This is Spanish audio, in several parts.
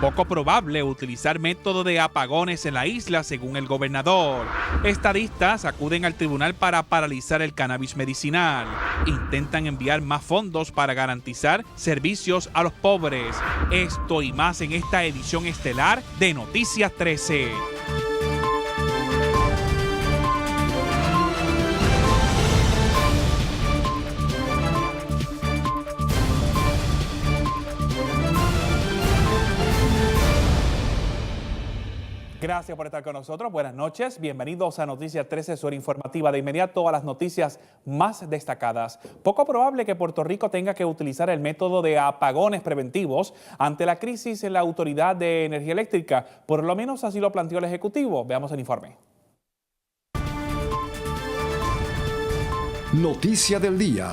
Poco probable utilizar método de apagones en la isla, según el gobernador. Estadistas acuden al tribunal para paralizar el cannabis medicinal. Intentan enviar más fondos para garantizar servicios a los pobres. Esto y más en esta edición estelar de Noticias 13. Gracias por estar con nosotros. Buenas noches. Bienvenidos a Noticias 13, su hora informativa. De inmediato a las noticias más destacadas. Poco probable que Puerto Rico tenga que utilizar el método de apagones preventivos ante la crisis en la Autoridad de Energía Eléctrica. Por lo menos así lo planteó el Ejecutivo. Veamos el informe. Noticia del día.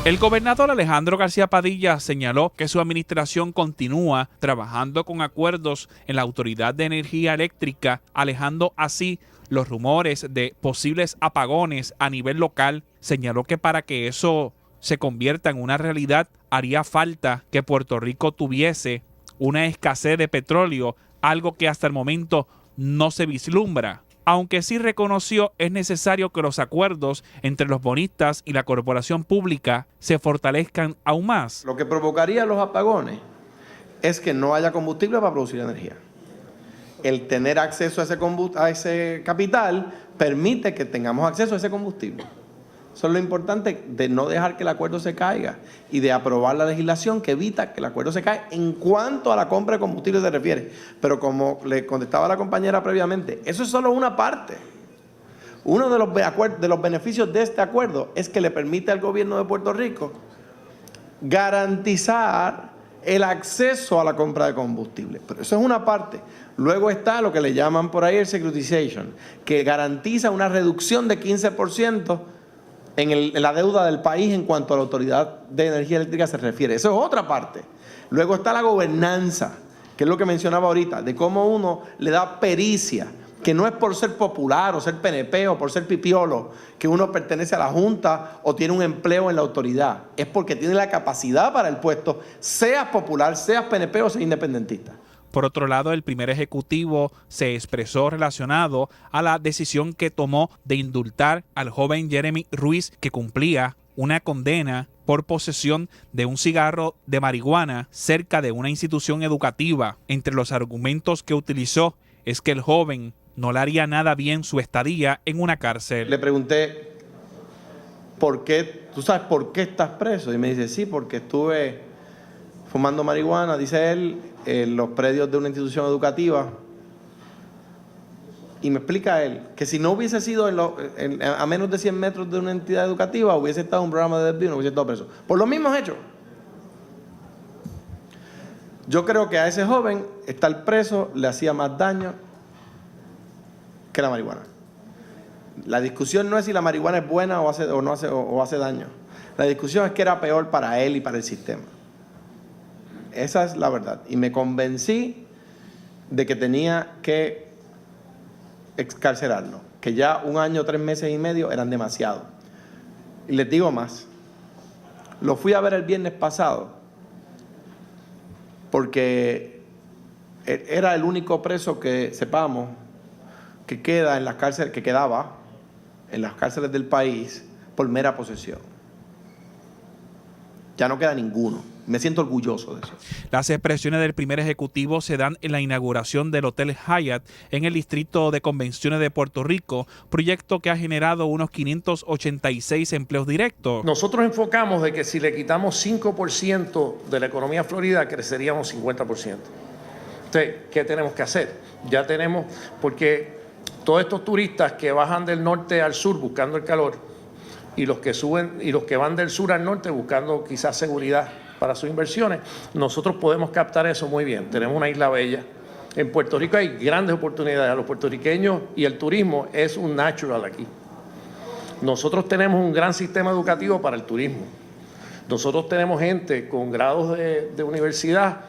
El gobernador Alejandro García Padilla señaló que su administración continúa trabajando con acuerdos en la Autoridad de Energía Eléctrica, alejando así los rumores de posibles apagones a nivel local. Señaló que para que eso se convierta en una realidad, haría falta que Puerto Rico tuviese una escasez de petróleo, algo que hasta el momento no se vislumbra. Aunque sí reconoció es necesario que los acuerdos entre los bonistas y la corporación pública se fortalezcan aún más. Lo que provocaría los apagones es que no haya combustible para producir energía. El tener acceso a ese capital permite que tengamos acceso a ese combustible. Eso es lo importante de no dejar que el acuerdo se caiga y de aprobar la legislación que evita que el acuerdo se caiga en cuanto a la compra de combustible se refiere. Pero como le contestaba la compañera previamente, eso es solo una parte. Uno de los beneficios de este acuerdo es que le permite al gobierno de Puerto Rico garantizar el acceso a la compra de combustible. Pero eso es una parte. Luego está lo que le llaman por ahí el securitization, que garantiza una reducción de 15% en la deuda del país en cuanto a la Autoridad de Energía Eléctrica se refiere. Eso es otra parte. Luego está la gobernanza, que es lo que mencionaba ahorita, de cómo uno le da pericia, que no es por ser popular o ser PNP o por ser pipiolo, que uno pertenece a la Junta o tiene un empleo en la autoridad. Es porque tiene la capacidad para el puesto, seas popular, seas PNP o seas independentista. Por otro lado, el primer ejecutivo se expresó relacionado a la decisión que tomó de indultar al joven Jeremy Ruiz, que cumplía una condena por posesión de un cigarro de marihuana cerca de una institución educativa. Entre los argumentos que utilizó es que el joven no le haría nada bien su estadía en una cárcel. Le pregunté, ¿por qué? ¿Tú sabes por qué estás preso? Y me dice, sí, porque estuve fumando marihuana, dice él, en los predios de una institución educativa. Y me explica él que si no hubiese sido a menos de 100 metros de una entidad educativa, hubiese estado en un programa de desvío y no hubiese estado preso. Por los mismos hechos. Yo creo que a ese joven estar preso le hacía más daño que la marihuana. La discusión no es si la marihuana es buena o hace daño. La discusión es que era peor para él y para el sistema. Esa es la verdad. Y me convencí de que tenía que excarcelarlo, que ya 1 año, 3 meses y medio eran demasiado. Y les digo más, lo fui a ver el viernes pasado porque era el único preso que sepamos que quedaba en las cárceles del país por mera posesión. Ya no queda ninguno. Me siento orgulloso de eso. Las expresiones del primer ejecutivo se dan en la inauguración del Hotel Hyatt en el Distrito de Convenciones de Puerto Rico, proyecto que ha generado unos 586 empleos directos. Nosotros enfocamos de que si le quitamos 5% de la economía florida, creceríamos 50%. Entonces, ¿qué tenemos que hacer? Ya tenemos, porque todos estos turistas que bajan del norte al sur buscando el calor y los que suben y los que van del sur al norte buscando quizás seguridad para sus inversiones, nosotros podemos captar eso muy bien. Tenemos una isla bella. En Puerto Rico hay grandes oportunidades. A los puertorriqueños y el turismo es un natural aquí. Nosotros tenemos un gran sistema educativo para el turismo. Nosotros tenemos gente con grados de universidad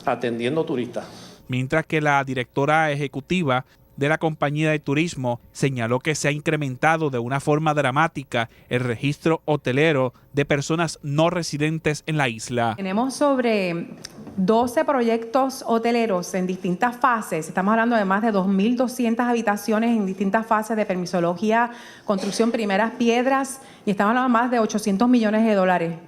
atendiendo turistas. Mientras que la directora ejecutiva de la compañía de turismo señaló que se ha incrementado de una forma dramática el registro hotelero de personas no residentes en la isla. Tenemos sobre 12 proyectos hoteleros en distintas fases. Estamos hablando de más de 2.200 habitaciones en distintas fases de permisología, construcción, primeras piedras, y estamos hablando de más de $800 millones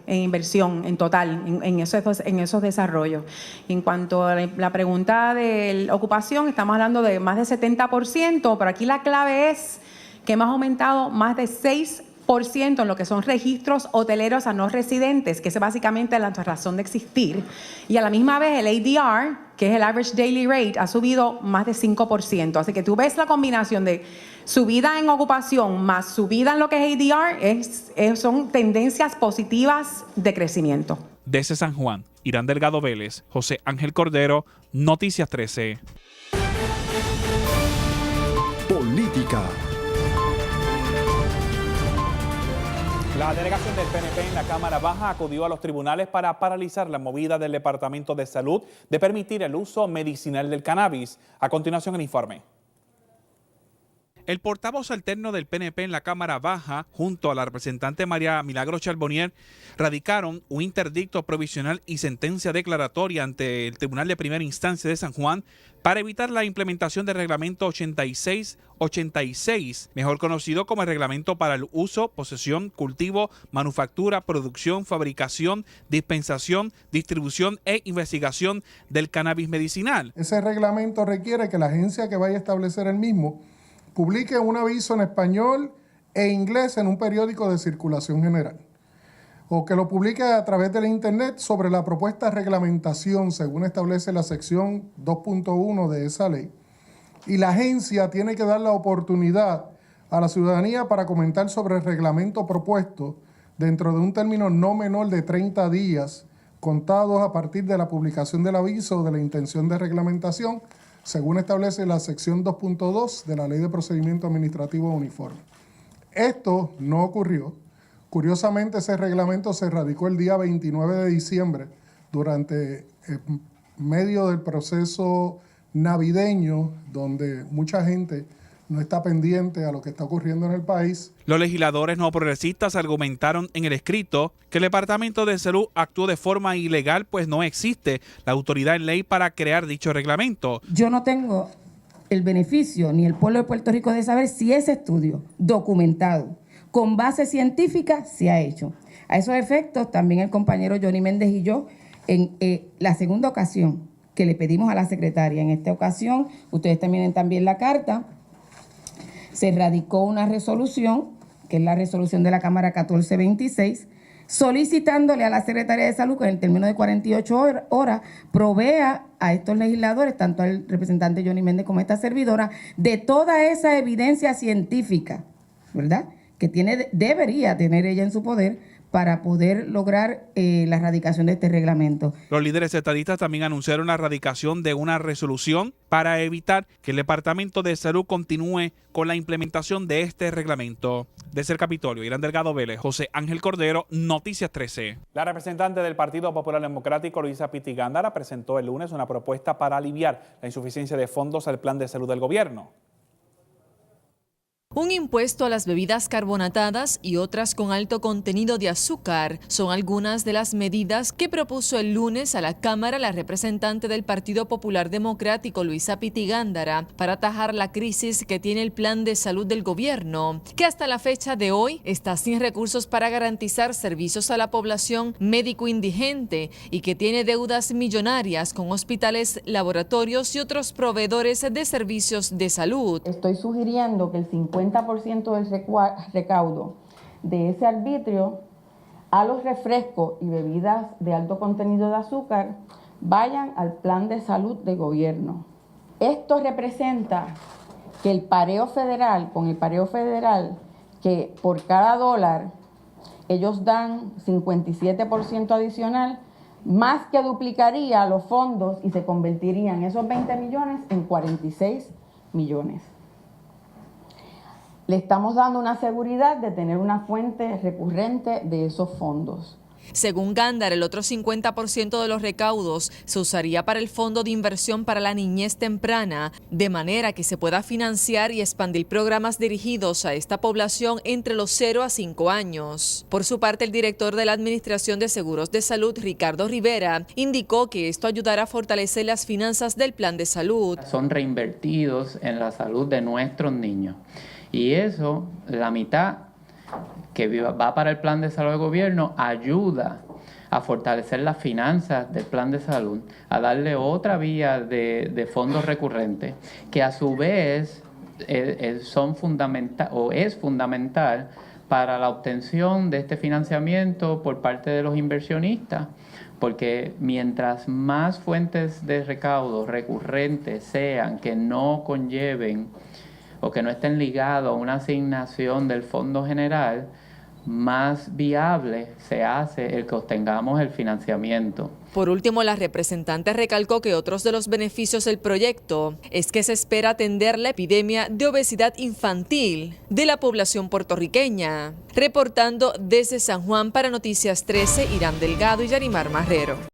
en inversión en total en esos desarrollos. En cuanto a la pregunta de la ocupación, estamos hablando de más de 70%, pero aquí la clave es que hemos aumentado más de 6% en lo que son registros hoteleros a no residentes, que es básicamente la razón de existir. Y a la misma vez el ADR, que es el Average Daily Rate, ha subido más de 5%. Así que tú ves la combinación de subida en ocupación más subida en lo que es ADR, son tendencias positivas de crecimiento. Desde San Juan, Irán Delgado Vélez, José Ángel Cordero, Noticias 13. Política. La delegación del PNP en la Cámara Baja acudió a los tribunales para paralizar la movida del Departamento de Salud de permitir el uso medicinal del cannabis. A continuación, el informe. El portavoz alterno del PNP en la Cámara Baja, junto a la representante María Milagros Charbonnier, radicaron un interdicto provisional y sentencia declaratoria ante el Tribunal de Primera Instancia de San Juan para evitar la implementación del Reglamento 8686, mejor conocido como el Reglamento para el uso, posesión, cultivo, manufactura, producción, fabricación, dispensación, distribución e investigación del cannabis medicinal. Ese reglamento requiere que la agencia que vaya a establecer el mismo publique un aviso en español e inglés en un periódico de circulación general, o que lo publique a través de la internet sobre la propuesta reglamentación según establece la sección 2.1 de esa ley. Y la agencia tiene que dar la oportunidad a la ciudadanía para comentar sobre el reglamento propuesto dentro de un término no menor de 30 días contados a partir de la publicación del aviso de la intención de reglamentación, según establece la sección 2.2 de la Ley de Procedimiento Administrativo Uniforme. Esto no ocurrió. Curiosamente, ese reglamento se radicó el día 29 de diciembre, durante medio del proceso navideño, donde mucha gente no está pendiente a lo que está ocurriendo en el país. Los legisladores no progresistas argumentaron en el escrito que el Departamento de Salud actuó de forma ilegal, pues no existe la autoridad en ley para crear dicho reglamento. Yo no tengo el beneficio ni el pueblo de Puerto Rico de saber si ese estudio documentado con base científica se ha hecho. A esos efectos, también el compañero Johnny Méndez y yo, en la segunda ocasión que le pedimos a la secretaria, en esta ocasión, ustedes tienen también la carta, se radicó una resolución, que es la resolución de la Cámara 1426, solicitándole a la Secretaría de Salud que en el término de 48 horas provea a estos legisladores, tanto al representante Johnny Méndez como a esta servidora, de toda esa evidencia científica, ¿verdad?, que debería tener ella en su poder para poder lograr la erradicación de este reglamento. Los líderes estadistas también anunciaron la erradicación de una resolución para evitar que el Departamento de Salud continúe con la implementación de este reglamento. Desde el Capitolio, Irán Delgado Vélez, José Ángel Cordero, Noticias 13. La representante del Partido Popular Democrático, Luisa Pitti Gándara, presentó el lunes una propuesta para aliviar la insuficiencia de fondos al plan de salud del gobierno. Un impuesto a las bebidas carbonatadas y otras con alto contenido de azúcar son algunas de las medidas que propuso el lunes a la Cámara la representante del Partido Popular Democrático, Luisa Pitti Gándara, para atajar la crisis que tiene el plan de salud del gobierno, que hasta la fecha de hoy está sin recursos para garantizar servicios a la población médico indigente y que tiene deudas millonarias con hospitales, laboratorios y otros proveedores de servicios de salud. Estoy sugiriendo que el 50% del recaudo de ese arbitrio a los refrescos y bebidas de alto contenido de azúcar vayan al plan de salud de gobierno. Esto representa que el pareo federal, que por cada dólar ellos dan 57% adicional, más que duplicaría los fondos y se convertirían esos 20 millones en 46 millones. Le estamos dando una seguridad de tener una fuente recurrente de esos fondos. Según Gándara, el otro 50% de los recaudos se usaría para el Fondo de Inversión para la Niñez Temprana, de manera que se pueda financiar y expandir programas dirigidos a esta población entre los 0 a 5 años. Por su parte, el director de la Administración de Seguros de Salud, Ricardo Rivera, indicó que esto ayudará a fortalecer las finanzas del plan de salud. Son reinvertidos en la salud de nuestros niños. Y eso, la mitad que va para el plan de salud del gobierno, ayuda a fortalecer las finanzas del plan de salud, a darle otra vía de fondos recurrentes, que a su vez es fundamental para la obtención de este financiamiento por parte de los inversionistas, porque mientras más fuentes de recaudo recurrentes sean que no conlleven o que no estén ligados a una asignación del Fondo General, más viable se hace el que obtengamos el financiamiento. Por último, la representante recalcó que otros de los beneficios del proyecto es que se espera atender la epidemia de obesidad infantil de la población puertorriqueña. Reportando desde San Juan para Noticias 13, Irán Delgado y Yarimar Marrero.